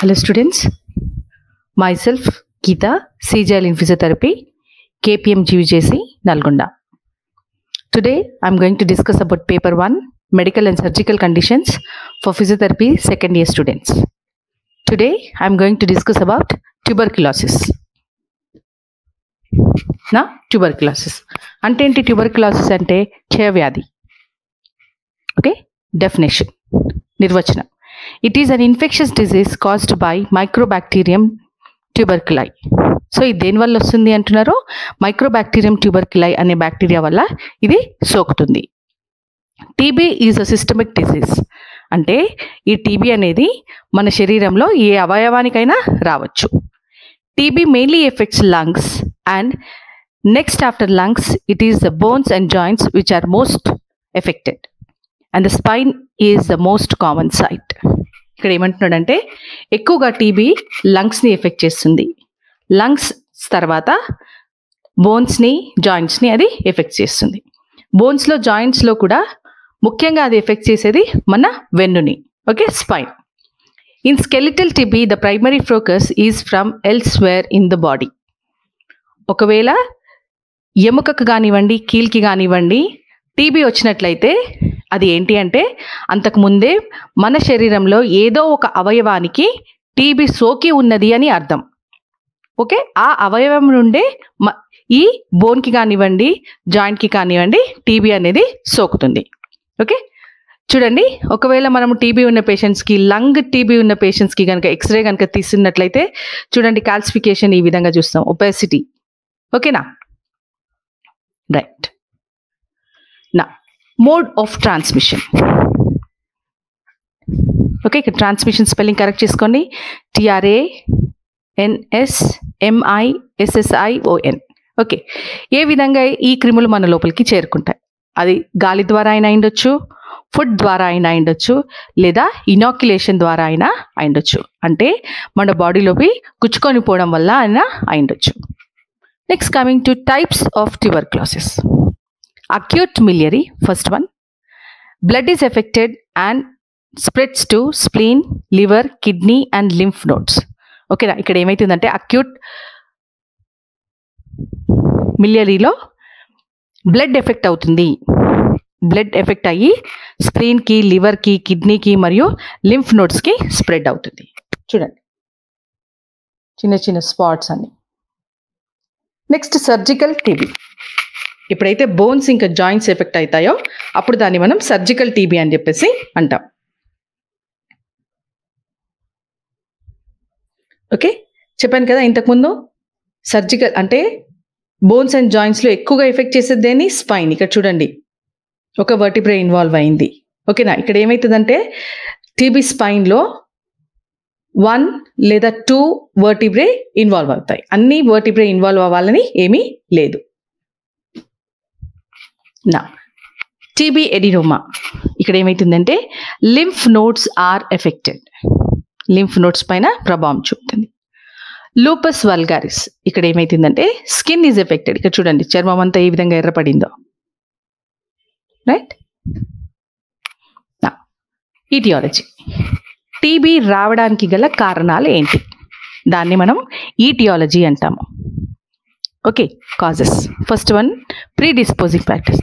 Hello students, myself Geeta, CGL in Physiotherapy, KPM GVJC, Nalgonda. Today I am going to discuss about paper 1, medical and surgical conditions for physiotherapy second year students. Today I am going to discuss about tuberculosis. Now tuberculosis. Ante enti tuberculosis ante క్షయవ్యాధి. Okay, definition. Nirvachanam. It is an infectious disease caused by Mycobacterium tuberculi. So ఇది దేని వల్ల వస్తుంది అంటున్నారు? మైక్రోబాక్టీరియం ట్యూబర్క్యులై అనే bacteria వల్ల ఇది సోకుతుంది. TB is a systemic disease. అంటే ఈ టీబీ అనేది మన శరీరంలో ఏ అవయవానికైనా రావచ్చు. TB mainly affects lungs and next after lungs it is the bones and joints which are most affected and the spine is the most common site. ఇక్కడ ఏమంటున్నాడంటే ఎక్కువగా టీబీ లంగ్స్ని ఎఫెక్ట్ చేస్తుంది. లంగ్స్ తర్వాత బోన్స్ని జాయింట్స్ని అది ఎఫెక్ట్ చేస్తుంది. బోన్స్లో జాయింట్స్లో కూడా ముఖ్యంగా అది ఎఫెక్ట్ చేసేది మన వెన్నుని. Okay, spine. In skeletal TB the primary focus is from elsewhere in the body. ఒకవేళ ఎముకకు కానివ్వండి, కీల్కి కానివ్వండి టీబీ వచ్చినట్లయితే అది ఏంటి అంటే అంతకుముందే మన శరీరంలో ఏదో ఒక అవయవానికి టీబీ సోకి ఉన్నది అని అర్థం. ఓకే, ఆ అవయవం నుండే ఈ బోన్కి కానివ్వండి, జాయింట్కి కానివ్వండి టీబీ అనేది సోకుతుంది. ఓకే, చూడండి, ఒకవేళ మనము టీబీ ఉన్న పేషెంట్స్కి, లంగ్ టీబీ ఉన్న పేషెంట్స్కి కనుక ఎక్స్రే కనుక తీసినట్లయితే చూడండి, కాల్సిఫికేషన్ ఈ విధంగా చూస్తాం, ఒపెసిటీ. ఓకేనా, రైట్. నా మోడ్ ఆఫ్ ట్రాన్స్మిషన్. ఓకే, ఇక్కడ ట్రాన్స్మిషన్ స్పెల్లింగ్ కరెక్ట్ చేసుకోండి. TRANSMISSION. ఓకే, ఏ విధంగా ఈ క్రిములు మన లోపలికి చేరుకుంటాయి? అది గాలి ద్వారా అయినా అయిండొచ్చు, ఫుడ్ ద్వారా అయినా అయిండొచ్చు, లేదా ఇనాక్యులేషన్ ద్వారా అయినా అయిండొచ్చు. అంటే మన బాడీలోకి గుచ్చుకొని పోవడం వల్ల అయినా అయిండొచ్చు. Next coming to types of tuberculosis. Acute miliary, first one. Blood is affected and spreads to spleen, liver, kidney and lymph nodes. ఓకేనా, ఇక్కడ ఏమైతుందంటే అక్యూట్ మిలియరీలో బ్లడ్ ఎఫెక్ట్ అవుతుంది. బ్లడ్ ఎఫెక్ట్ అయ్యి స్ప్లీన్కి, లివర్కి, కిడ్నీకి మరియు లింఫ్ నోడ్స్కి స్ప్రెడ్ అవుతుంది. చూడండి, చిన్న చిన్న స్పాట్స్ అన్ని. Next surgical TB. ఎప్పుడైతే బోన్స్ ఇంకా జాయింట్స్ ఎఫెక్ట్ అవుతాయో అప్పుడు దాన్ని మనం సర్జికల్ టీబీ అని చెప్పేసి అంటాం. ఓకే, చెప్పాను కదా ఇంతకుముందు, సర్జికల్ అంటే బోన్స్ అండ్ జాయింట్స్లో ఎక్కువగా ఎఫెక్ట్ చేసేది దేని? స్పైన్. ఇక్కడ చూడండి, ఒక వర్టిబ్రే ఇన్వాల్వ్ అయింది. ఓకేనా, ఇక్కడ ఏమవుతుందంటే టీబీ స్పైన్లో 1 లేదా 2 వర్టిబ్రే ఇన్వాల్వ్ అవుతాయి. అన్ని వర్టిబ్రే ఇన్వాల్వ్ అవ్వాలని ఏమీ లేదు. నా టీబీ ఎడినోమా. ఇక్కడ ఏమవుతుందంటే lymph nodes are affected. Lymph nodes పైన ప్రభావం చూపుతుంది. Lupus vulgaris. ఇక్కడ ఏమవుతుందంటే స్కిన్ ఈజ్ ఎఫెక్టెడ్. ఇక్కడ చూడండి, చర్మం అంతా ఏ విధంగా ఎర్రపడిందో. రైట్. ఈటియాలజీ. టీబీ రావడానికి గల కారణాలు ఏంటి? దాన్ని మనం ఈటియాలజీ అంటాము. Okay, causes. First one, predisposing factors.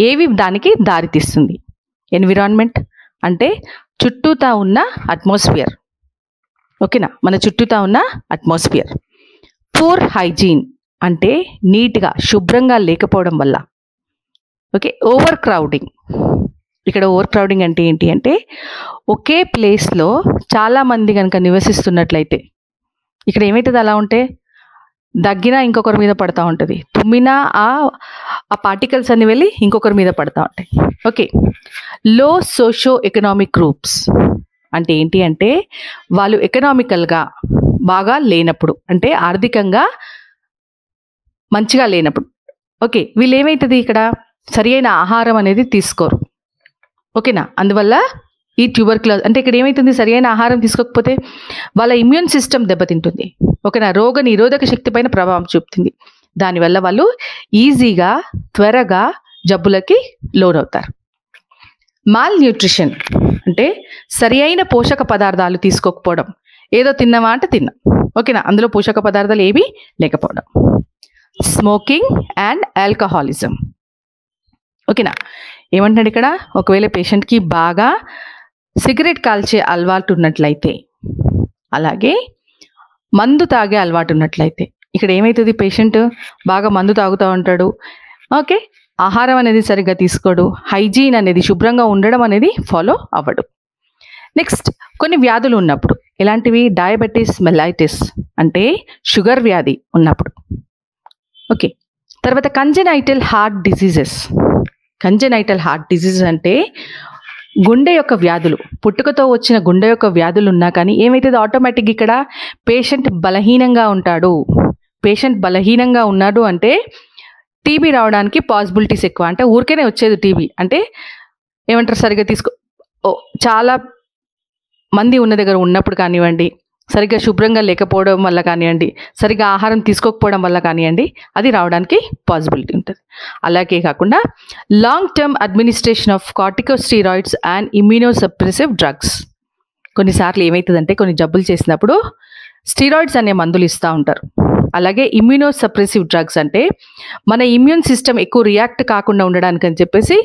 ఏవి దానికి దారితీస్తుంది? ఎన్విరాన్మెంట్ అంటే చుట్టూతా ఉన్న అట్మాస్ఫియర్. ఓకేనా, మన చుట్టూతా ఉన్న అట్మాస్ఫియర్. పూర్ హైజీన్ అంటే నీట్గా శుభ్రంగా లేకపోవడం వల్ల. Okay, over crowding. ఇక్కడ ఓవర్ క్రౌడింగ్ అంటే ఏంటి అంటే ఒకే ప్లేస్లో చాలామంది కనుక నివసిస్తున్నట్లయితే ఇక్కడ ఏమవుతుంది? అలా ఉంటే దగ్గినా ఇంకొకరి మీద పడతా ఉంటుంది, తుమ్మినా ఆ పార్టికల్స్ అన్ని వెళ్ళి ఇంకొకరి మీద పడతా ఉంటాయి. ఓకే, లో సోషో ఎకనామిక్ గ్రూప్స్ అంటే ఏంటి అంటే వాళ్ళు ఎకనామికల్గా బాగా లేనప్పుడు, అంటే ఆర్థికంగా మంచిగా లేనప్పుడు. ఓకే, వీళ్ళు ఏమవుతుంది, ఇక్కడ సరి అయిన ఆహారం అనేది తీసుకోరు. ఓకేనా, అందువల్ల ఈ ట్యూబర్క్యులోసిస్ అంటే ఇక్కడ ఏమవుతుంది, సరి అయిన ఆహారం తీసుకోకపోతే వాళ్ళ ఇమ్యూన్ సిస్టమ్ దెబ్బతింటుంది. ఓకేనా, రోగ నిరోధక శక్తి పైన ప్రభావం చూపుతుంది. దానివల్ల వాళ్ళు ఈజీగా, త్వరగా జబ్బులకి లోనవుతారు. మాల్ న్యూట్రిషన్ అంటే సరి అయిన పోషక పదార్థాలు తీసుకోకపోవడం, ఏదో తిన్నామా అంటే తిన్నాం. ఓకేనా, అందులో పోషక పదార్థాలు ఏవి లేకపోవడం. Smoking and alcoholism. ఓకేనా, ఏమంటాడు ఇక్కడ, ఒకవేళ పేషెంట్కి బాగా సిగరెట్ కాల్చే అలవాటు ఉన్నట్లయితే, అలాగే మందు తాగే అలవాటు ఉన్నట్లయితే, ఇక్కడ ఏమవుతుంది, పేషెంట్ బాగా మందు తాగుతూ ఉంటాడు, ఓకే, ఆహారం అనేది సరిగ్గా తీసుకోడు, హైజీన్ అనేది శుభ్రంగా ఉండడం అనేది ఫాలో అవ్వడు. నెక్స్ట్, కొన్ని వ్యాధులు ఉన్నప్పుడు, ఎలాంటివి, డయాబెటీస్ మెలైటిస్ అంటే షుగర్ వ్యాధి ఉన్నప్పుడు. ఓకే, తర్వాత కంజెనైటల్ హార్ట్ డిసీజెస్. కంజెనైటల్ హార్ట్ డిసీజ్ అంటే గుండె యొక్క వ్యాధులు, పుట్టుకతో వచ్చిన గుండె యొక్క వ్యాధులు ఉన్నా కానీ ఏమవుతుంది, ఆటోమేటిక్ ఇక్కడ పేషెంట్ బలహీనంగా ఉంటాడు. పేషెంట్ బలహీనంగా ఉన్నాడు అంటే టీబీ రావడానికి పాసిబిలిటీస్ ఎక్కువ. అంటే ఊరికేనే వచ్చేది టీబీ అంటే ఏమంటారు, సరిగ్గా చాలా మంది ఉన్న దగ్గర ఉన్నప్పుడు కానివ్వండి, సరిగ్గా శుభ్రంగా లేకపోవడం వల్ల కానివ్వండి, సరిగ్గా ఆహారం తీసుకోకపోవడం వల్ల కానివ్వండి, అది రావడానికి పాసిబిలిటీ ఉంటుంది. అలాగే కాకుండా long term administration of corticosteroids and immunosuppressive drugs. కొన్నిసార్లు ఏమవుతుందంటే కొన్ని జబ్బులు చేసినప్పుడు స్టీరాయిడ్స్ అనే మందులు ఇస్తూ ఉంటారు. అలాగే ఇమ్యూనోసప్రెసివ్ డ్రగ్స్ అంటే మన ఇమ్యూన్ సిస్టమ్ ఎక్కువ రియాక్ట్ కాకుండా ఉండడానికి అని చెప్పేసి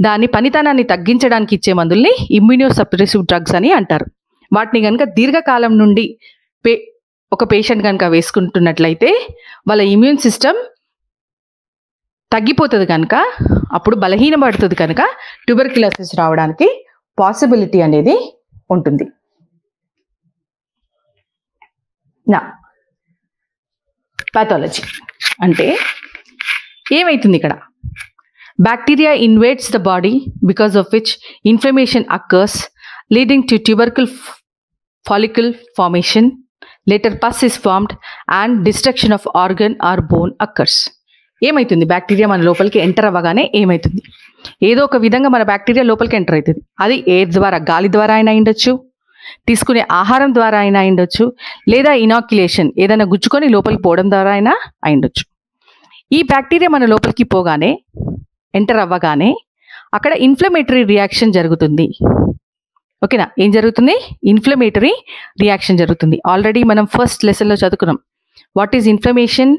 దాని పనితనాన్ని తగ్గించడానికి ఇచ్చే మందుల్ని ఇమ్యూనోసప్రెసివ్ డ్రగ్స్ అని అంటారు. వాటిని కనుక దీర్ఘకాలం నుండి ఒక పేషెంట్ కనుక వేసుకుంటున్నట్లయితే వాళ్ళ ఇమ్యూన్ సిస్టమ్ తగ్గిపోతుంది కనుక, అప్పుడు బలహీనపడుతుంది కనుక ట్యూబర్క్యులోసిస్ రావడానికి పాసిబిలిటీ అనేది ఉంటుంది. నా పాథాలజీ అంటే ఏమవుతుంది ఇక్కడ, bacteria invades the body because of which inflammation occurs leading to tubercle follicle formation. Later pus is formed and destruction of organ or bone occurs. ఏమవుతుంది, బ్యాక్టీరియా మన లోపలికి ఎంటర్ అవ్వగానే ఏమవుతుంది, ఏదో ఒక విధంగా మన బ్యాక్టీరియా లోపలికి ఎంటర్ అవుతుంది. అది ఎయిర్ ద్వారా, గాలి ద్వారా అయినా అయిండొచ్చు, తీసుకునే ఆహారం ద్వారా అయినా అయిండొచ్చు, లేదా ఇనాక్యులేషన్ ఏదైనా గుచ్చుకొని లోపలికి పోవడం ద్వారా అయినా అయిండొచ్చు. ఈ బ్యాక్టీరియా మన లోపలికి పోగానే, ఎంటర్ అవ్వగానే అక్కడ ఇన్ఫ్లమేటరీ రియాక్షన్ జరుగుతుంది. ఓకేనా, ఏం జరుగుతుంది, ఇన్ఫ్లమేటరీ రియాక్షన్ జరుగుతుంది. ఆల్రెడీ మనం ఫస్ట్ లెసన్లో చదువుకున్నాం, వాట్ ఈజ్ ఇన్ఫ్లమేషన్.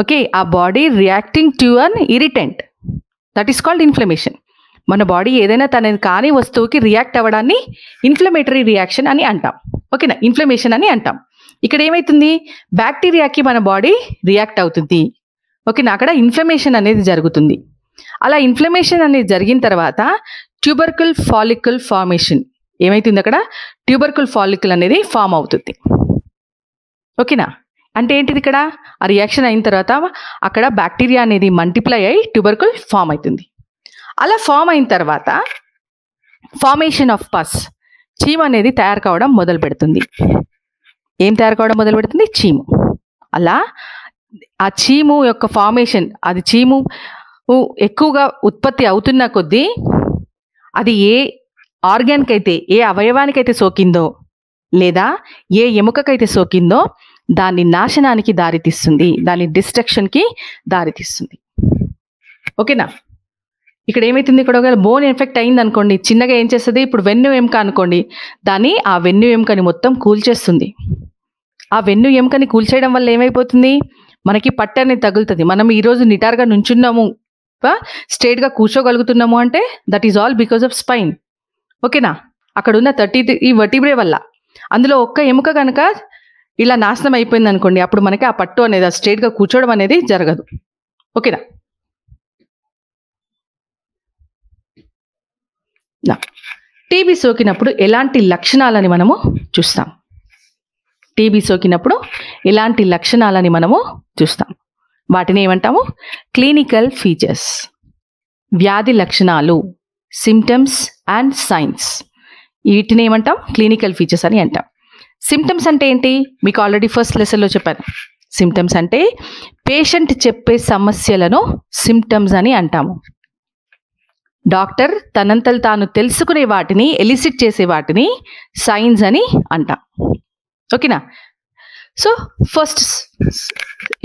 ఓకే, ఆ body reacting to an irritant, that is called inflammation. మన బాడీ ఏదైనా తనది కాని వస్తువుకి రియాక్ట్ అవ్వడాన్ని ఇన్ఫ్లమేటరీ రియాక్షన్ అని అంటాం. ఓకేనా, ఇన్ఫ్లమేషన్ అని అంటాం. ఇక్కడ ఏమవుతుంది, బ్యాక్టీరియాకి మన బాడీ రియాక్ట్ అవుతుంది. ఓకేనా, అక్కడ ఇన్ఫ్లమేషన్ అనేది జరుగుతుంది. అలా ఇన్ఫ్లమేషన్ అనేది జరిగిన తర్వాత ట్యూబర్కుల్ ఫాలికల్ ఫార్మేషన్ ఏమవుతుంది, అక్కడ ట్యూబర్కుల్ ఫాలికల్ అనేది ఫామ్ అవుతుంది. ఓకేనా, అంటే ఏంటిది, ఇక్కడ ఆ రియాక్షన్ అయిన తర్వాత అక్కడ బ్యాక్టీరియా అనేది మల్టిప్లై అయ్యి ట్యూబర్కుల్ ఫామ్ అవుతుంది. అలా ఫామ్ అయిన తర్వాత ఫార్మేషన్ ఆఫ్ పస్, చీము అనేది తయారు కావడం మొదలు పెడుతుంది. ఏం తయారు కావడం మొదలు పెడుతుంది, చీము. అలా ఆ చీము యొక్క ఫార్మేషన్, అది చీము ఎక్కువగా ఉత్పత్తి అవుతున్న కొద్దీ అది ఏ ఆర్గాన్కి అయితే, ఏ అవయవానికైతే సోకిందో లేదా ఏ ఎముకకైతే సోకిందో దాని నాశనానికి దారితీస్తుంది, దాని డిస్ట్రక్షన్కి దారితీస్తుంది. ఓకేనా, ఇక్కడ ఏమవుతుంది, ఇక్కడ ఒక బోన్ ఎఫెక్ట్ అయింది అనుకోండి, చిన్నగా ఏం చేస్తుంది, ఇప్పుడు వెన్ను ఎముక అనుకోండి, దాన్ని ఆ వెన్ను ఎముకని మొత్తం కూల్చేస్తుంది. ఆ వెన్ను ఎముకని కూల్చేయడం వల్ల ఏమైపోతుంది, మనకి పట్టు అనేది తగులుతుంది. మనం ఈరోజు నిటారుగా నుంచున్నాము, స్ట్రైట్గా కూర్చోగలుగుతున్నాము అంటే that is all because of spine. ఓకేనా, అక్కడ ఉన్న 33 వర్టిబ్రే వల్ల. అందులో ఒక్క ఎముక కనుక ఇలా నాశనం అయిపోయింది అనుకోండి, అప్పుడు మనకి ఆ పట్టు అనేది, ఆ స్ట్రైట్గా కూర్చోవడం అనేది జరగదు. ఓకేనా, టీబీ సోకినప్పుడు ఎలాంటి లక్షణాలని మనము చూస్తాం. టీబీ సోకినప్పుడు ఎలాంటి లక్షణాలని మనము చూస్తాం, వాటిని ఏమంటాము, క్లినికల్ ఫీచర్స్, వ్యాధి లక్షణాలు, సిమ్టమ్స్ అండ్ సైన్స్. వీటిని ఏమంటాం, క్లినికల్ ఫీచర్స్ అని అంటాం. సిమ్టమ్స్ అంటే ఏంటి, మీకు ఆల్రెడీ ఫస్ట్ లెసన్లో చెప్పాను. సిమ్టమ్స్ అంటే పేషెంట్ చెప్పే సమస్యలను సిమ్టమ్స్ అని అంటాము. డాక్టర్ తనంతలు తాను తెలుసుకునే వాటిని, ఎలిసిట్ చేసే వాటిని సైన్స్ అని అంటాం. ఓకేనా, సో ఫస్ట్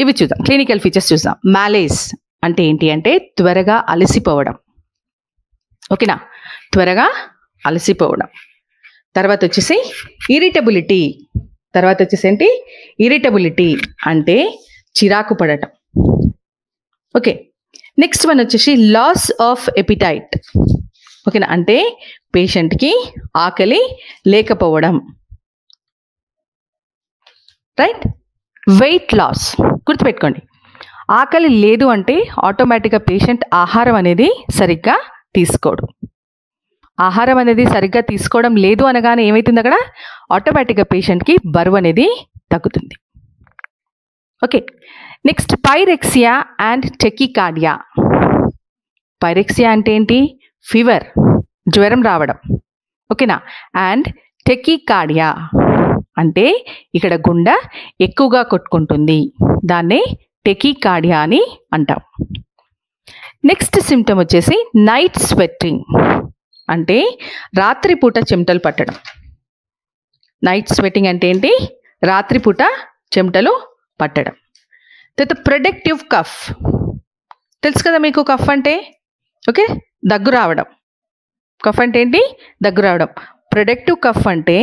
ఇవి చూద్దాం, క్లినికల్ ఫీచర్స్ చూద్దాం. మ్యాలేజ్ అంటే ఏంటి అంటే త్వరగా అలసిపోవడం. ఓకేనా, త్వరగా అలసిపోవడం. తర్వాత వచ్చేసి ఇరిటబిలిటీ. తర్వాత వచ్చేసి ఏంటి, ఇరిటబిలిటీ అంటే చిరాకు పడటం. ఓకే, నెక్స్ట్ వన్ వచ్చేసి లాస్ ఆఫ్ ఎపిటైట్. ఓకేనా, అంటే పేషెంట్కి ఆకలి లేకపోవడం. రైట్, వెయిట్ లాస్ గుర్తుపెట్టుకోండి. ఆకలి లేదు అంటే ఆటోమేటిక్గా పేషెంట్ ఆహారం అనేది సరిగ్గా తీసుకోడు. ఆహారం అనేది సరిగ్గా తీసుకోవడం లేదు అనగానే ఏమవుతుంది, అక్కడ ఆటోమేటిక్గా పేషెంట్కి బరువు అనేది తగ్గుతుంది. Okay, next pyrexia and tachycardia. Pyrexia అంటే ఏంటి, ఫీవర్, జ్వరం రావడం. ఓకేనా, అండ్ టెకికార్డియా అంటే ఇక్కడ గుండె ఎక్కువగా కొట్టుకుంటుంది, దాన్నే టెకికార్డియా అని అంటాం. నెక్స్ట్ సిమ్టమ్ వచ్చేసి నైట్ స్వెట్టింగ్ అంటే రాత్రిపూట చెమటలు పట్టడం. నైట్ స్వెట్టింగ్ అంటే ఏంటి, రాత్రిపూట చెమటలు పట్టడం. తర్వాత ప్రొడక్టివ్ కఫ్, తెలుసు కదా మీకు కఫ్ అంటే. ఓకే, దగ్గు రావడం. కఫ్ అంటే ఏంటి, దగ్గు రావడం. ప్రొడక్టివ్ కఫ్ అంటే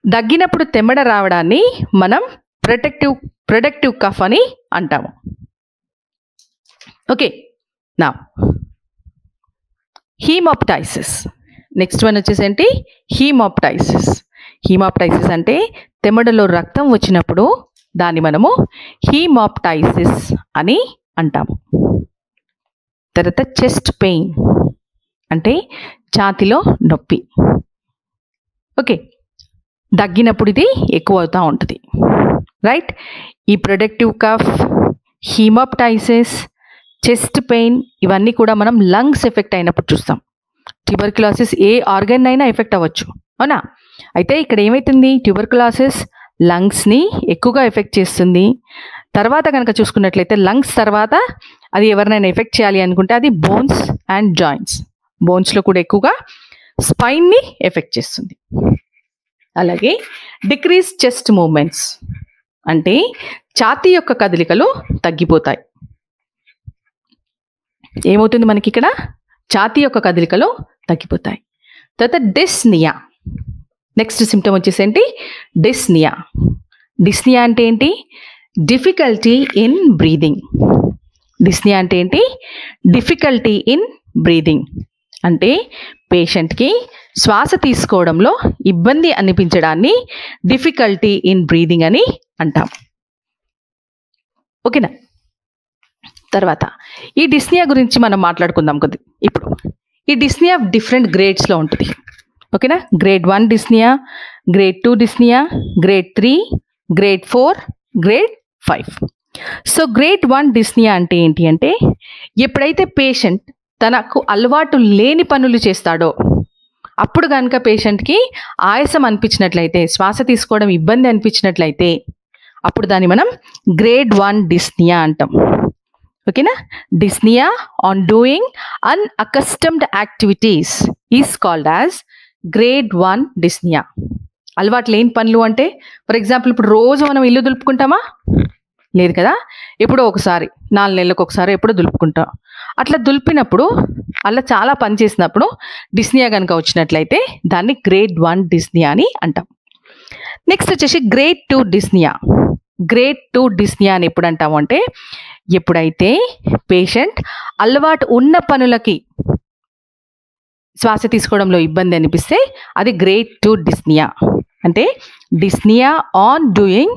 దగ్గినప్పుడు తెమ్మడ రావడాన్ని మనం ప్రొడక్టివ్ కఫ్ అని అంటాము. ఓకే, నా హీమోప్టైసిస్. నెక్స్ట్ వన్ వచ్చేసి ఏంటి, హీమోప్టైసిస్. హీమోప్టైసిస్ అంటే తెమ్మడలో రక్తం వచ్చినప్పుడు దాన్ని మనము హీమోప్టైసిస్ అని అంటాము. తర్వాత చెస్ట్ పెయిన్ అంటే ఛాతీలో నొప్పి. ఓకే, దగ్గినప్పుడు ఇది ఎక్కువ అవుతూ ఉంటుంది. రైట్, ఈ ప్రొడక్టివ్ కఫ్, హీమోప్టైసిస్, చెస్ట్ పెయిన్ ఇవన్నీ కూడా మనం లంగ్స్ ఎఫెక్ట్ అయినప్పుడు చూస్తాం. ట్యూబర్క్యులోసిస్ ఏ ఆర్గన్ అయినా ఎఫెక్ట్ అవ్వచ్చు, అవునా. అయితే ఇక్కడ ఏమవుతుంది, ట్యూబర్క్యులోసిస్ లంగ్స్ని ఎక్కువగా ఎఫెక్ట్ చేస్తుంది. తర్వాత కనుక చూసుకున్నట్లయితే లంగ్స్ తర్వాత అది ఎవరినైనా ఎఫెక్ట్ చేయాలి అనుకుంటే అది బోన్స్ అండ్ జాయింట్స్. బోన్స్లో కూడా ఎక్కువగా స్పైన్ని ఎఫెక్ట్ చేస్తుంది. అలాగే డిక్రీజ్ చెస్ట్ మూమెంట్స్ అంటే ఛాతీ యొక్క కదలికలు తగ్గిపోతాయి. ఏమవుతుంది మనకి ఇక్కడ, ఛాతీ యొక్క కదలికలు తగ్గిపోతాయి. తర్వాత డిస్నియా. నెక్స్ట్ సిమ్టమ్ వచ్చేసి ఏంటి, డిస్నియా. డిస్నియా అంటే ఏంటి, డిఫికల్టీ ఇన్ బ్రీదింగ్. డిస్నియా అంటే ఏంటి, డిఫికల్టీ ఇన్ బ్రీదింగ్ అంటే పేషెంట్కి శ్వాస తీసుకోవడంలో ఇబ్బంది అనిపించడాన్ని డిఫికల్టీ ఇన్ బ్రీదింగ్ అని అంటాం. ఓకేనా, తర్వాత ఈ డిస్నియా గురించి మనం మాట్లాడుకుందాం కొద్ది. ఇప్పుడు ఈ డిస్నియా డిఫరెంట్ గ్రేడ్స్లో ఉంటుంది. ఓకేనా, grade 1 dyspnoea, grade 2 dyspnoea, grade 3, grade 4, grade 5. So grade 1 dyspnoea అంటే ఏంటి అంటే ఎప్పుడైతే పేషెంట్ తనకు అలవాటు లేని పనులు చేస్తాడో అప్పుడు కనుక పేషెంట్కి ఆయాసం అనిపించినట్లయితే, శ్వాస తీసుకోవడం ఇబ్బంది అనిపించినట్లయితే అప్పుడు దాన్ని మనం గ్రేడ్ 1 డిస్నియా అంటాం. ఓకేనా, dyspnoea on doing unaccustomed activities is called as grade 1 dyspnoea. అలవాటు లేని పనులు అంటే ఫర్ ఎగ్జాంపుల్ ఇప్పుడు రోజు మనం ఇల్లు దులుపుకుంటామా, లేదు కదా, ఎప్పుడో ఒకసారి 4 నెలలకు ఒకసారి ఎప్పుడో దులుపుకుంటాం. అట్లా దులిపినప్పుడు అలా చాలా పని చేసినప్పుడు డిస్నియా కనుక వచ్చినట్లయితే దాన్ని గ్రేడ్ 1 డిస్నియా అని అంటాం. నెక్స్ట్ వచ్చేసి గ్రేడ్ 2 డిస్నియా. గ్రేడ్ 2 డిస్నియా అని ఎప్పుడు అంటాము అంటే ఎప్పుడైతే పేషెంట్ అలవాటు ఉన్న పనులకి శ్వాస తీసుకోవడంలో ఇబ్బంది అనిపిస్తే అది గ్రేడ్ 2 డిస్నియా. అంటే dyspnoea on doing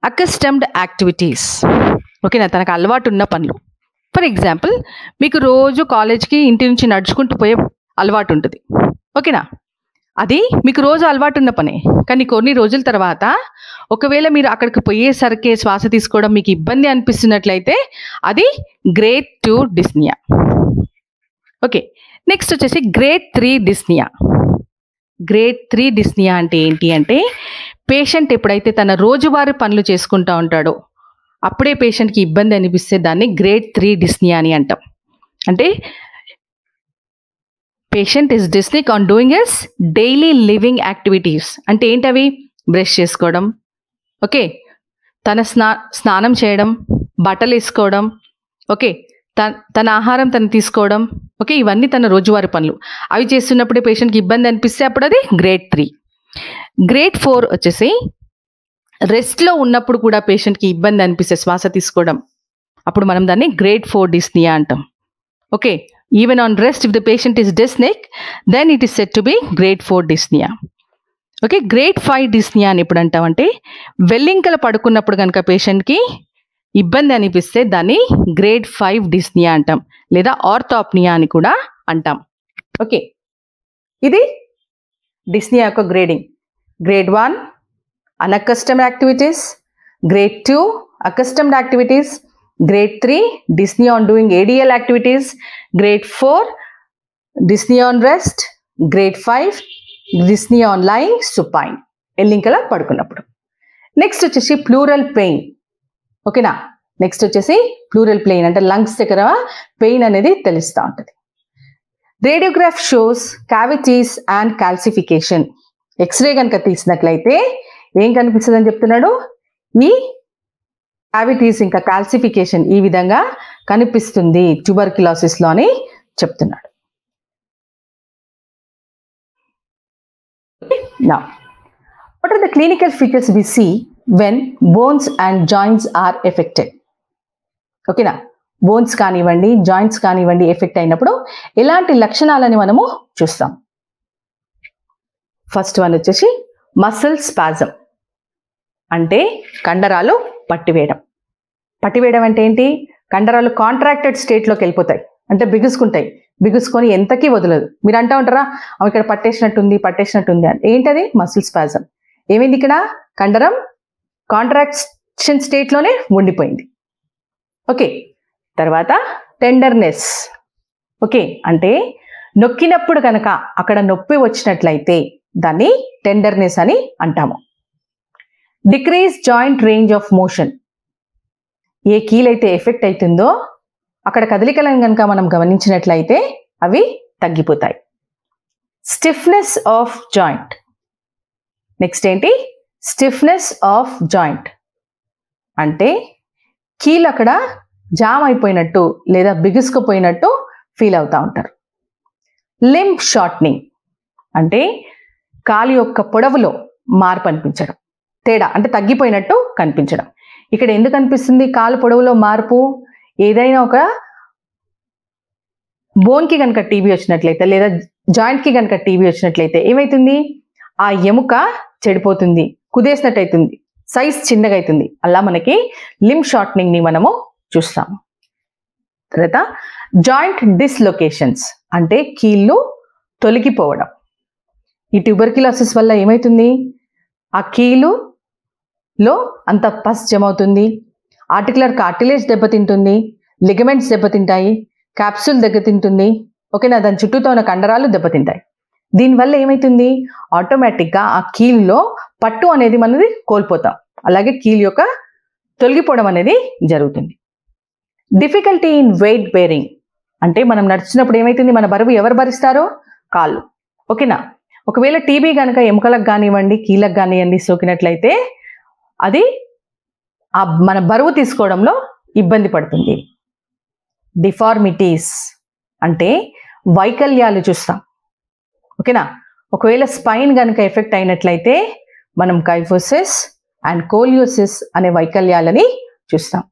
accustomed activities. ఓకేనా, తనకు అలవాటు ఉన్న పనులు. ఫర్ ఎగ్జాంపుల్ మీకు రోజు కాలేజ్కి ఇంటి నుంచి నడుచుకుంటూ పోయే అలవాటు ఉంటుంది. ఓకేనా, అది మీకు రోజు అలవాటు ఉన్న పనే. కానీ కొన్ని రోజుల తర్వాత ఒకవేళ మీరు అక్కడికి పోయేసరికి శ్వాస తీసుకోవడం మీకు ఇబ్బంది అనిపిస్తున్నట్లయితే అది గ్రేడ్ 2 డిస్నియా. ఓకే, నెక్స్ట్ వచ్చేసి గ్రేడ్ 3 డిస్నియా. గ్రేడ్ 3 డిస్నియా అంటే ఏంటి అంటే పేషెంట్ ఎప్పుడైతే తన రోజువారీ పనులు చేసుకుంటూ ఉంటాడో అప్పుడే పేషెంట్కి ఇబ్బంది అనిపిస్తే దాన్ని గ్రేడ్ 3 డిస్నియా అని అంటాం. అంటే patient is dyspnoeic on doing as daily living activities. అంటే ఏంటవి, బ్రష్ చేసుకోవడం, ఓకే, తన స్నానం చేయడం, బట్టలు వేసుకోవడం, ఓకే, తన ఆహారం తను తీసుకోవడం, ఓకే, ఇవన్నీ తన రోజువారీ పనులు. అవి చేస్తున్నప్పుడే పేషెంట్కి ఇబ్బంది అనిపిస్తే అప్పుడు అది గ్రేడ్ 3. గ్రేడ్ 4 వచ్చేసి రెస్ట్లో ఉన్నప్పుడు కూడా పేషెంట్కి ఇబ్బంది అనిపిస్తే శ్వాస తీసుకోవడం, అప్పుడు మనం దాన్ని గ్రేడ్ 4 డిస్నియా అంటాం. Okay, even on rest if the patient is dyspnoeic then it is set to be grade 4 dyspnoea. Okay, grade 5 dyspnoea అని ఎప్పుడు అంటామంటే వెల్లింకల పడుకున్నప్పుడు కనుక పేషెంట్కి ఇబ్బంది అనిపిస్తే దాన్ని గ్రేడ్ 5 డిస్నియా అంటాం, లేదా ఆర్థోప్నియా అని కూడా అంటాం. ఓకే, ఇది డిస్నియా యొక్క grading. Grade 1 unaccustomed activities, grade 2 accustomed activities, grade 3 dyspnea on doing ADL activities, grade 4 dyspnea on rest, grade 5 dyspnea on lying supine, ఎల్లింకల పడుకున్నప్పుడు. నెక్స్ట్ వచ్చేసి ప్లూరల్ పెయిన్. ఓకేనా, నెక్స్ట్ వచ్చేసి ప్లూరల్ పెయిన్ అంటే లంగ్స్ దగ్గర pain అనేది తెలుస్తూ ఉంటుంది. Radiograph shows cavities and calcification. X-ray కనుక తీసినట్లయితే ఏం కనిపిస్తుంది అని చెప్తున్నాడు, ఈ క్యావిటీస్ ఇంకా కాల్సిఫికేషన్ ఈ విధంగా కనిపిస్తుంది ట్యూబర్క్యులోసిస్లో అని చెప్తున్నాడు. Now, what are the clinical features we see when bones and joints are affected? ఓకేనా, బోన్స్ కానివ్వండి జాయింట్స్ కానివ్వండి ఎఫెక్ట్ అయినప్పుడు ఎలాంటి లక్షణాలని మనము చూస్తాం. ఫస్ట్ వన్ వచ్చేసి మసిల్ స్పాజం, అంటే కండరాలు పట్టివేయడం. పట్టివేయడం అంటే ఏంటి, కండరాలు కాంట్రాక్టెడ్ స్టేట్లోకి వెళ్ళిపోతాయి, అంటే బిగుసుకుంటాయి, బిగుసుకొని ఎంతకీ వదలదు. మీరు అంటూ ఉంటారా అవి ఇక్కడ పట్టేసినట్టుంది అని, ఏంటది మసిల్ స్పాజం. ఏమైంది ఇక్కడ, కండరం కాంట్రాక్షన్ స్టేట్లోనే ఉండిపోయింది. ఓకే, తర్వాత టెండర్నెస్. ఓకే, అంటే నొక్కినప్పుడు కనుక అక్కడ నొప్పి వచ్చినట్లయితే దాన్ని టెండర్నెస్ అని అంటాము. Decrease joint range of motion. ఏ కీలైతే ఎఫెక్ట్ అవుతుందో అక్కడ కదలికలను కనుక మనం గమనించినట్లయితే అవి తగ్గిపోతాయి. Stiffness of joint. నెక్స్ట్ ఏంటి, స్టిఫ్నెస్ ఆఫ్ జాయింట్ అంటే కీలు అక్కడ జామ్ అయిపోయినట్టు లేదా బిగుసుకుపోయినట్టు ఫీల్ అవుతూ ఉంటారు. లింబ్ షార్ట్నింగ్ అంటే కాలు యొక్క పొడవులో మార్పు అనిపించడం, తేడా అంటే తగ్గిపోయినట్టు కనిపించడం. ఇక్కడ ఎందుకు అనిపిస్తుంది కాలు పొడవులో మార్పు, ఏదైనా ఒక బోన్కి కనుక టీబీ వచ్చినట్లయితే లేదా జాయింట్కి కనుక టీబీ వచ్చినట్లయితే ఏమవుతుంది, ఆ ఎముక చెడిపోతుంది, కుదేసినట్టు అవుతుంది, సైజ్ చిన్నగా అవుతుంది. అలా మనకి లింబ్ షార్ట్నింగ్ని మనము చూస్తాము. తర్వాత జాయింట్ డిస్లొకేషన్స్ అంటే కీళ్ళు తొలగిపోవడం. ఈ ట్యూబర్క్యులోసిస్ వల్ల ఏమవుతుంది, ఆ కీలులో అంత పస్ జమ అవుతుంది, ఆర్టికులర్ కార్టిలేజ్ దెబ్బతింటుంది, లిగమెంట్స్ దెబ్బతింటాయి, క్యాప్సూల్ దెబ్బతింటుంది. ఓకేనా, దాని చుట్టూతో ఉన్న కండరాలు దెబ్బతింటాయి. దీనివల్ల ఏమవుతుంది, ఆటోమేటిక్గా ఆ కీలులో పట్టు అనేది మనది కోల్పోతాం, అలాగే కీలు యొక్క తొలగిపోవడం అనేది జరుగుతుంది. డిఫికల్టీ ఇన్ వెయిట్ బేరింగ్ అంటే మనం నడిచినప్పుడు ఏమవుతుంది, మన బరువు ఎవరు భరిస్తారో, కాళ్ళు. ఓకేనా, ఒకవేళ టీబీ కనుక ఎముకలకు కానివ్వండి కీళ్ళకు కానివ్వండి సోకినట్లయితే అది మన బరువు తీసుకోవడంలో ఇబ్బంది పడుతుంది. డిఫార్మిటీస్ అంటే వైకల్యాలు చూస్తాం. ఓకేనా, ఒకవేళ స్పైన్ కనుక ఎఫెక్ట్ అయినట్లయితే మనం కైఫోసిస్ అండ్ కోలియోసిస్ అనే వైకల్యాలని చూస్తాం.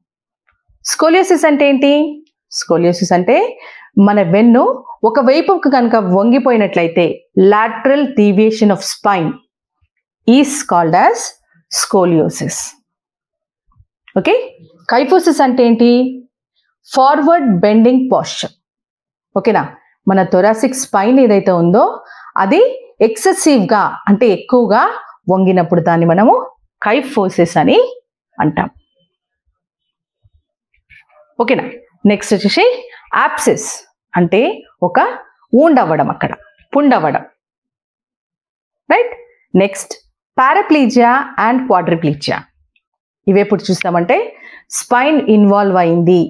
స్కోలియోసిస్ అంటే ఏంటి, స్కోలియోసిస్ అంటే మన వెన్ను ఒకవైపుకు కనుక వంగిపోయినట్లయితే lateral deviation of spine is called as scoliosis. Okay, kyphosis అంటే ఏంటి, ఫార్వర్డ్ బెండింగ్ పోస్చర్. ఓకేనా, మన థొరాసిక్ స్పైన్ ఏదైతే ఉందో అది ఎక్సెసివ్గా అంటే ఎక్కువగా వంగినప్పుడు దాన్ని మనము కైఫోసిస్ అని అంటాం. ఓకేనా, నెక్స్ట్ వచ్చేసి యాప్సిస్ అంటే ఒక ఊండ్ అవ్వడం, అక్కడ పుండ్ అవ్వడం. Right, next paraplegia and quadriplegia. ఇవి ఎప్పుడు చూస్తామంటే స్పైన్ ఇన్వాల్వ్ అయింది.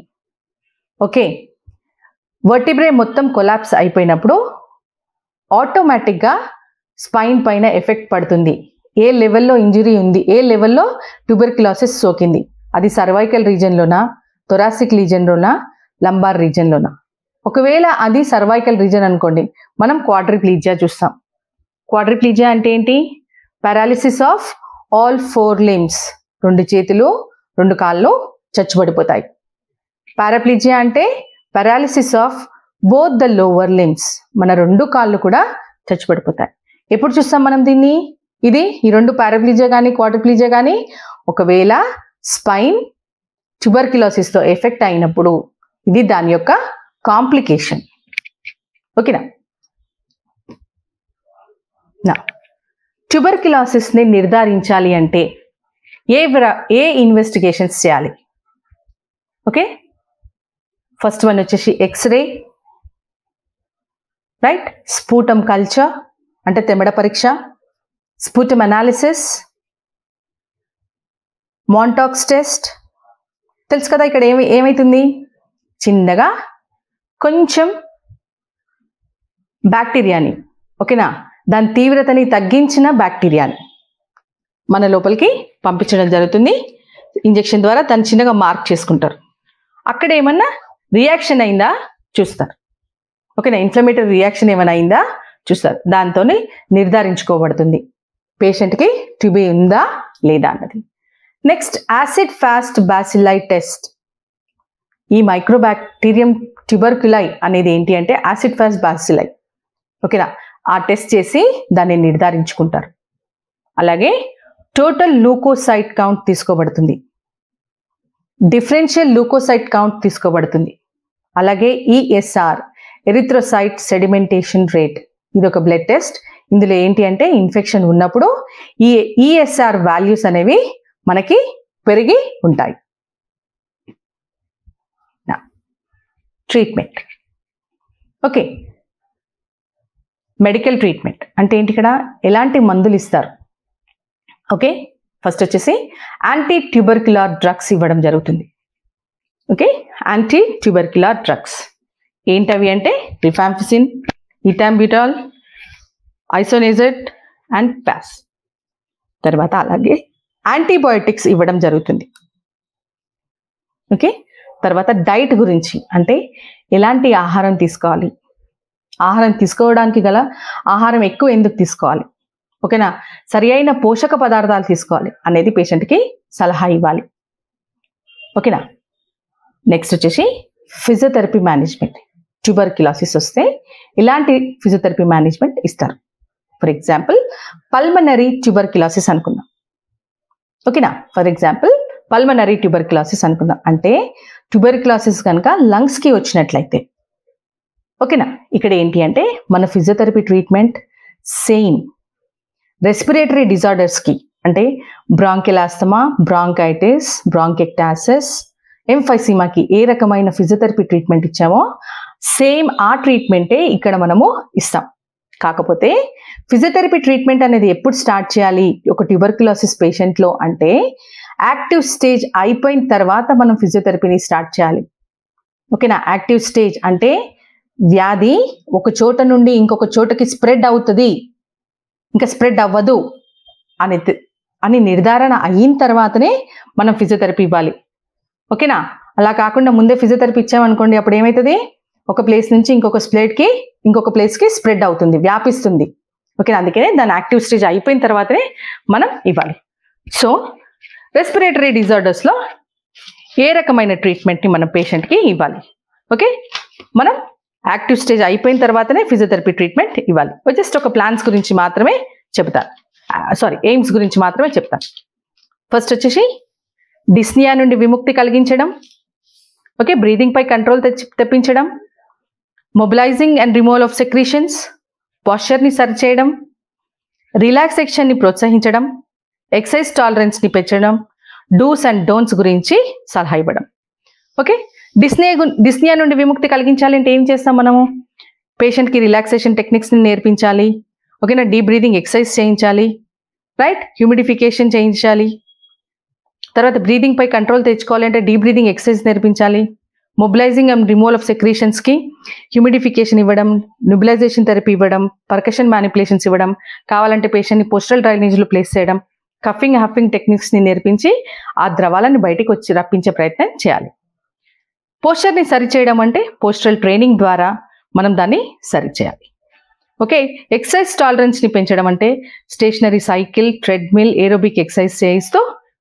ఓకే, వర్టిబ్రే మొత్తం కొలాప్స్ అయిపోయినప్పుడు ఆటోమేటిక్గా స్పైన్ పైన ఎఫెక్ట్ పడుతుంది. ఏ లెవెల్లో ఇంజరీ ఉంది, ఏ లెవెల్లో ట్యూబర్క్యులోసిస్ సోకింది, అది సర్వైకల్ రీజన్లోనా, థొరాసిక్ రీజన్లోనా, లంబార్ రీజన్లోనా. ఒకవేళ అది సర్వైకల్ రీజన్ అనుకోండి, మనం క్వాడ్రిప్లీజియా చూస్తాం. క్వాడ్రిప్లీజియా అంటే ఏంటి, పారాలిసిస్ ఆఫ్ ఆల్ 4 limbs, 2 చేతులు 2 కాళ్ళు చచ్చుబడిపోతాయి. పారాప్లీజియా అంటే paralysis of both the lower limbs, మన 2 కాళ్ళు కూడా చచ్చుబడిపోతాయి. ఎప్పుడు చూస్తాం మనం దీన్ని? ఇది ఈ 2 పారాప్లీజియా కానీ క్వాడ్రిప్లీజియా కానీ ఒకవేళ స్పైన్ ట్యూబర్క్యులోసిస్తో ఎఫెక్ట్ అయినప్పుడు ఇది దాని యొక్క కాంప్లికేషన్. ఓకేనా? ట్యూబర్క్యులోసిస్ని నిర్ధారించాలి అంటే ఏ ఇన్వెస్టిగేషన్స్ చేయాలి? ఓకే, ఫస్ట్ వన్ వచ్చేసి ఎక్స్రే, రైట్, స్పూటం కల్చర్ అంటే తెమ్మడ పరీక్ష, స్పూటం అనాలిసిస్, మాంటాక్స్ టెస్ట్. తెలుసు కదా ఇక్కడ ఏమైతుంది? చిన్నగా కొంచెం బ్యాక్టీరియాని, ఓకేనా, దాని తీవ్రతని తగ్గించిన బ్యాక్టీరియాని మన లోపలికి పంపించడం జరుగుతుంది. ఇంజెక్షన్ ద్వారా దాన్ని చిన్నగా మార్క్ చేసుకుంటారు. అక్కడ ఏమన్నా రియాక్షన్ అయిందా చూస్తారు. ఓకేనా, ఇన్ఫ్లమేటరీ రియాక్షన్ ఏమైనా అయిందా చూస్తారు. దాంతోనే నిర్ధారించుకోబడుతుంది పేషెంట్కి టీబీ ఉందా లేదా అన్నది. Next acid fast bacilli test. ఈ మైక్రోబాక్టీరియం ట్యూబర్క్యులై అనేది ఏంటి అంటే యాసిడ్ ఫాస్ట్ బాసిల్లై. ఓకేనా, ఆ టెస్ట్ చేసి దాన్ని నిర్ధారించుకుంటారు. అలాగే టోటల్ లూకోసైట్ కౌంట్ తీసుకోబడుతుంది, డిఫరెన్షియల్ లూకోసైట్ కౌంట్ తీసుకోబడుతుంది. అలాగే ఈఎస్ఆర్, ఎరిథ్రోసైట్ సెడిమెంటేషన్ రేట్, ఇది ఒక బ్లడ్ టెస్ట్. ఇందులో ఏంటి అంటే ఇన్ఫెక్షన్ ఉన్నప్పుడు ఈ ఈఎస్ఆర్ వాల్యూస్ అనేవి మనకి పెరిగి ఉంటాయి. ట్రీట్మెంట్. ఓకే, మెడికల్ ట్రీట్మెంట్ అంటే ఏంటి? ఇక్కడ ఎలాంటి మందులు ఇస్తారు? ఓకే, ఫస్ట్ వచ్చేసి యాంటీ ట్యూబర్క్యులర్ డ్రగ్స్ ఇవ్వడం జరుగుతుంది. ఓకే, యాంటీ ట్యూబర్క్యులర్ డ్రగ్స్ ఏంటవి అంటే రిఫాంపిసిన్, ఇథాంబ్యూటాల్, ఐసోనేజెట్ అండ్ పాస్. తర్వాత అలాగే యాంటీబయోటిక్స్ ఇవ్వడం జరుగుతుంది. ఓకే, తర్వాత డైట్ గురించి అంటే ఎలాంటి ఆహారం తీసుకోవాలి, ఆహారం తీసుకోవడానికి గల ఆహారం ఎక్కువ ఎందుకు తీసుకోవాలి, ఓకేనా, సరి అయిన పోషక పదార్థాలు తీసుకోవాలి అనేది పేషెంట్కి సలహా ఇవ్వాలి. ఓకేనా. నెక్స్ట్ వచ్చేసి ఫిజియోథెరపీ మేనేజ్మెంట్. ట్యూబర్క్యులోసిస్ వస్తే ఇలాంటి ఫిజియోథెరపీ మేనేజ్మెంట్ ఇస్తారు. ఫర్ ఎగ్జాంపుల్ పల్మనరీ ట్యూబర్క్యులోసిస్ అనుకుందాం. ఓకేనా, ఫర్ ఎగ్జాంపుల్ పల్మనరీ ట్యూబర్క్యులోసిస్ అనుకుందాం. అంటే ట్యూబర్క్యులోసిస్ కనుక లంగ్స్కి వచ్చినట్లయితే, ఓకేనా, ఇక్కడ ఏంటి అంటే మన ఫిజియోథెరపీ ట్రీట్మెంట్ సేమ్ రెస్పిరేటరీ డిజార్డర్స్కి అంటే బ్రాంకియల్ ఆస్తమా, బ్రాంకైటిస్, బ్రాంకెక్టాసిస్, ఎంఫైసీమాకి ఏ రకమైన ఫిజియోథెరపీ ట్రీట్మెంట్ ఇచ్చామో సేమ్ ఆ ట్రీట్మెంటే ఇక్కడ మనము ఇస్తాం. కాకపోతే ఫిజియోథెరపీ ట్రీట్మెంట్ అనేది ఎప్పుడు స్టార్ట్ చేయాలి ఒక ట్యూబర్క్యులోసిస్ పేషెంట్లో అంటే యాక్టివ్ స్టేజ్ అయిపోయిన తర్వాత మనం ఫిజియోథెరపీని స్టార్ట్ చేయాలి. ఓకేనా, యాక్టివ్ స్టేజ్ అంటే వ్యాధి ఒక చోట నుండి ఇంకొక చోటకి స్ప్రెడ్ అవుతుంది, ఇంకా స్ప్రెడ్ అవ్వదు అని నిర్ధారణ అయిన తర్వాతనే మనం ఫిజియోథెరపీ ఇవ్వాలి. ఓకేనా, అలా కాకుండా ముందే ఫిజియోథెరపీ ఇచ్చామనుకోండి అప్పుడు ఏమవుతుంది, ఒక ప్లేస్ నుంచి ఇంకొక ప్లేస్కి స్ప్రెడ్ అవుతుంది, వ్యాపిస్తుంది. ఓకేనా, అందుకనే దాని యాక్టివ్ స్టేజ్ అయిపోయిన తర్వాతనే మనం ఇవ్వాలి. సో రెస్పిరేటరీ డిజార్డర్స్లో ఏ రకమైన ట్రీట్మెంట్ని మనం పేషెంట్కి ఇవ్వాలి? ఓకే, మనం యాక్టివ్ స్టేజ్ అయిపోయిన తర్వాతనే ఫిజియోథెరపీ ట్రీట్మెంట్ ఇవ్వాలి. జస్ట్ ఒక ప్లాన్స్ గురించి మాత్రమే చెప్తాను, ఎయిమ్స్ గురించి మాత్రమే చెప్తాను. ఫస్ట్ వచ్చేసి డిస్నియా నుండి విముక్తి కలిగించడం, ఓకే, బ్రీదింగ్ పై కంట్రోల్ తెప్పించడం, mobilising and removal of secretions, పాస్చర్ని సరిచేయడం, రిలాక్సేషన్ని ప్రోత్సహించడం, ఎక్సైజ్ టాలరెన్స్ని పెంచడం, డూస్ అండ్ డోంట్స్ గురించి సలహా ఇవ్వడం. ఓకే, డిస్నియా నుండి విముక్తి కలిగించాలంటే ఏం చేస్తాం మనము? పేషెంట్కి రిలాక్సేషన్ టెక్నిక్స్ని నేర్పించాలి. ఓకేనా, డీప్ బ్రీదింగ్ ఎక్సర్సైజ్ చేయించాలి, రైట్, హ్యూమిడిఫికేషన్ చేయించాలి. తర్వాత బ్రీదింగ్ పై కంట్రోల్ తెచ్చుకోవాలంటే డీప్ బ్రీదింగ్ ఎక్సర్సైజ్ నేర్పించాలి. మొబిలైజింగ్ అండ్ రిమూవల్ ఆఫ్ సెక్రీషన్స్కి హ్యూమిడిఫికేషన్ ఇవ్వడం, నెబులైజేషన్ థెరపీ ఇవ్వడం, పర్కషన్ మ్యానిపులేషన్స్ ఇవ్వడం, కావాలంటే పేషెంట్ని పోస్టల్ డ్రైనేజ్లో ప్లేస్ చేయడం, కఫింగ్ హఫింగ్ టెక్నిక్స్ని నేర్పించి ఆ ద్రవాలను బయటకు రప్పించే ప్రయత్నం చేయాలి. పోస్చర్ని సరిచేయడం అంటే పోస్టరల్ ట్రైనింగ్ ద్వారా మనం దాన్ని సరిచేయాలి. ఓకే, ఎక్సర్సైజ్ టాలరెన్స్ని పెంచడం అంటే stationary cycle, treadmill, aerobic exercise చేయిస్తూ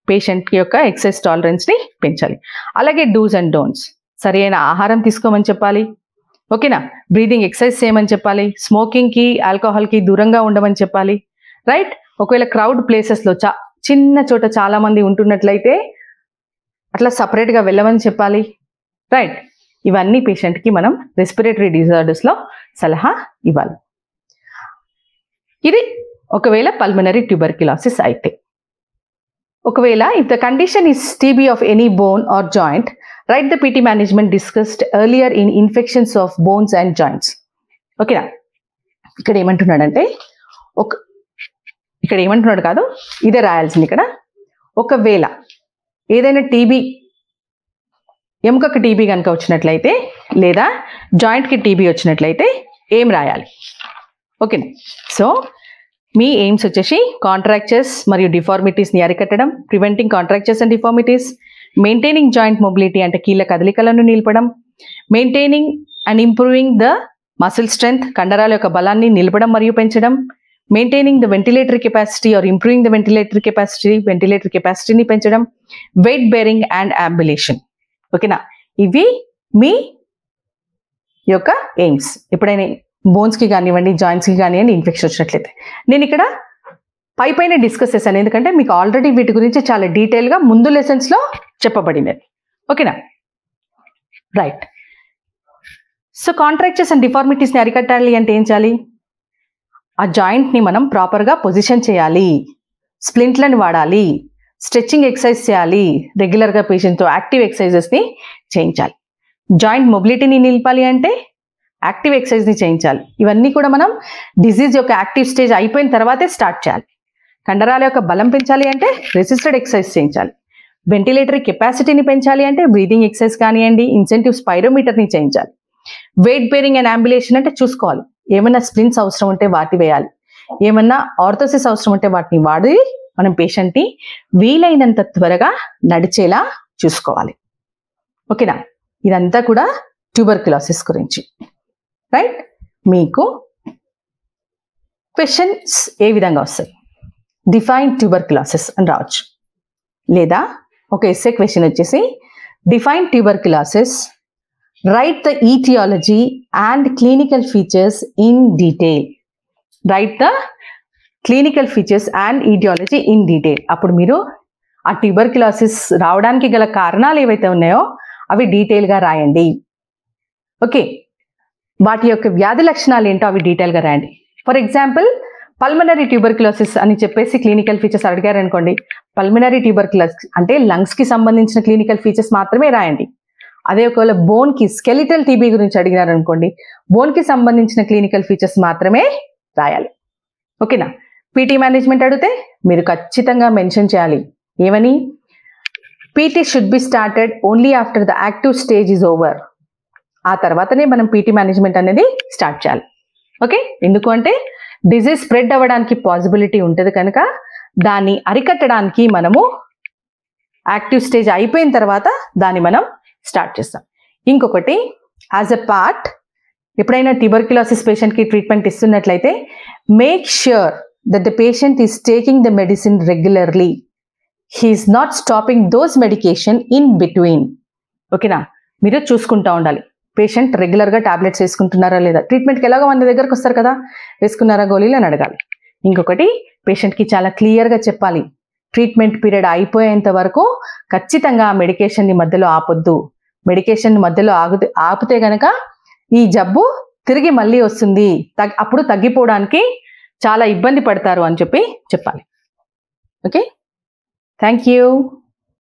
పేషెంట్ యొక్క ఎక్సర్సైజ్ టాలరెన్స్ని పెంచాలి. అలాగే డూస్ అండ్ డోంట్స్, సరైన ఆహారం తీసుకోమని చెప్పాలి. ఓకేనా, బ్రీదింగ్ ఎక్సర్సైజ్ చేయమని చెప్పాలి. స్మోకింగ్కి, ఆల్కహాల్కి దూరంగా ఉండమని చెప్పాలి. రైట్, ఒకవేళ క్రౌడ్ ప్లేసెస్లో చిన్న చోట చాలా మంది ఉంటున్నట్లయితే అట్లా సపరేట్గా వెళ్ళమని చెప్పాలి. రైట్, ఇవన్నీ పేషెంట్కి మనం రెస్పిరేటరీ డిజార్డర్స్లో సలహా ఇవ్వాలి. ఇది ఒకవేళ పల్మనరీ ట్యూబర్క్యులోసిస్ అయితే. ఒకవేళ if the condition is TB of any bone or joint, right the PT management discussed earlier in infections of bones and joints. ఓకేనా, ఇక్కడ ఏమంటున్నాడంటే ఇక్కడ ఏమంటున్నాడు కాదు, ఇదే రాయాల్సింది ఇక్కడ. ఒకవేళ ఏదైనా టీబీ, ఎముకకి టీబీ కనుక వచ్చినట్లయితే లేదా జాయింట్కి టీబీ వచ్చినట్లయితే ఏం రాయాలి? ఓకేనా, సో మీ ఎయిమ్స్ వచ్చేసి కాంట్రాక్చర్స్ మరియు డిఫార్మిటీస్ని అరికట్టడం, preventing contractures and deformities, maintaining joint mobility అంటే కీళ్ళ కదలికలను నిలపడం, maintaining and improving the muscle strength కండరాల యొక్క బలాన్ని నిలపడం మరియు పెంచడం, maintaining the ventilatory capacity or improving the ventilatory కెపాసిటీని పెంచడం, వెయిట్ బేరింగ్ అండ్ అంబులేషన్. ఓకేనా, ఇవి మీ యొక్క ఎయిమ్స్. ఎప్పుడైనా బోన్స్కి కానివ్వండి, జాయింట్స్కి కానివ్వండి ఇన్ఫెక్షన్ వచ్చినట్లయితే. నేను ఇక్కడ పైన డిస్కస్ చేశాను, ఎందుకంటే మీకు ఆల్రెడీ వీటి గురించి చాలా డీటెయిల్గా ముందు లెసన్స్లో చెప్పబడింది. ఓకేనా, రైట్. సో కాంట్రాక్చర్స్ అండ్ డిఫార్మిటీస్ని అరికట్టాలి అంటే ఏం చేయాలి? ఆ జాయింట్ని మనం ప్రాపర్గా పొజిషన్ చేయాలి, స్ప్లింట్లను వాడాలి, స్ట్రెచ్చింగ్ ఎక్సర్సైజ్ చేయాలి, రెగ్యులర్గా పేషెంట్తో యాక్టివ్ ఎక్సర్సైజెస్ని చేయించాలి. జాయింట్ మొబిలిటీని నిలపాలి అంటే యాక్టివ్ ఎక్సర్సైజ్ని చేయించాలి. ఇవన్నీ కూడా మనం డిజీజ్ యొక్క యాక్టివ్ స్టేజ్ అయిపోయిన తర్వాతే స్టార్ట్ చేయాలి. కండరాల యొక్క బలం పెంచాలి అంటే రెసిస్టెడ్ ఎక్సర్సైజ్ చేయించాలి. వెంటిలేటరీ కెపాసిటీని పెంచాలి అంటే బ్రీదింగ్ ఎక్సర్సైజ్ కానివ్వండి, ఇన్సెంటివ్ స్పైరోమీటర్ని చేయించాలి. వెయిట్ బేరింగ్ అండ్ అంబులేషన్ అంటే చూసుకోవాలి, ఏమన్నా స్ప్లింట్స్ అవసరం ఉంటే వాటి వేయాలి, ఏమన్నా ఆర్థోసిస్ అవసరం ఉంటే వాటిని వాడి మనం పేషెంట్ని వీలైనంత త్వరగా నడిచేలా చూసుకోవాలి. ఓకేనా, ఇదంతా కూడా ట్యూబర్క్యులోసిస్ గురించి. రైట్, మీకు క్వశ్చన్స్ ఏ విధంగా వస్తాయి? డిఫైన్ ట్యూబర్క్యులోసిస్ అని రావచ్చు, లేదా ఒక ఎస్సే క్వశ్చన్ వచ్చేసి define tuberculosis, write the aetiology and clinical features in detail. Write the clinical features and aetiology in detail. అప్పుడు మీరు ఆ ట్యూబర్క్యులోసిస్ రావడానికి గల కారణాలు ఏవైతే ఉన్నాయో అవి డీటెయిల్గా రాయండి. ఓకే, వాటి యొక్క వ్యాధి లక్షణాలు ఏంటో అవి డీటెయిల్గా రాయండి. ఫర్ ఎగ్జాంపుల్ పల్మనరీ ట్యూబర్క్యులోసిస్ అని చెప్పేసి క్లినికల్ ఫీచర్స్ అడిగారు అనుకోండి, పల్మనరీ ట్యూబర్క్యులోసిస్ అంటే లంగ్స్కి సంబంధించిన క్లినికల్ ఫీచర్స్ మాత్రమే రాయండి. అదే ఒకవేళ బోన్కి స్కెలిటల్ టీబీ గురించి అడిగినారు అనుకోండి, బోన్కి సంబంధించిన క్లినికల్ ఫీచర్స్ మాత్రమే రాయాలి. ఓకేనా, పీటీ మేనేజ్మెంట్ అడిగితే మీరు ఖచ్చితంగా మెన్షన్ చేయాలి, ఏమని? PT should be started only after the active stage is over. ఆ తర్వాతనే మనం పీటీ మేనేజ్మెంట్ అనేది స్టార్ట్ చేయాలి. ఓకే, ఎందుకు అంటే డిజీజ్ స్ప్రెడ్ అవ్వడానికి పాసిబిలిటీ ఉంటుంది కనుక దాన్ని అరికట్టడానికి మనము యాక్టివ్ స్టేజ్ అయిపోయిన తర్వాత దాన్ని మనం స్టార్ట్ చేస్తాం. ఇంకొకటి, యాజ్ ఎ పార్ట్ ఎప్పుడైనా ట్యూబర్క్యులోసిస్ పేషెంట్కి ట్రీట్మెంట్ ఇస్తున్నట్లయితే make sure that the patient is taking the medicine regularly, he is not stopping those medication in between. ఓకేనా, మీరు చూసుకుంటూ ఉండాలి పేషెంట్ రెగ్యులర్గా టాబ్లెట్స్ వేసుకుంటున్నారా లేదా. ట్రీట్మెంట్కి ఎలాగో మన దగ్గరకు వస్తారు కదా, వేసుకున్నారా గోళీలు అని అడగాలి. ఇంకొకటి, పేషెంట్కి చాలా క్లియర్గా చెప్పాలి, ట్రీట్మెంట్ పీరియడ్ అయిపోయేంత వరకు ఖచ్చితంగా మెడికేషన్ని మధ్యలో ఆపొద్దు. మెడికేషన్ మధ్యలో ఆపితే కనుక ఈ జబ్బు తిరిగి మళ్ళీ వస్తుంది, అప్పుడు తగ్గిపోవడానికి చాలా ఇబ్బంది పడతారు అని చెప్పాలి. Okay, thank you.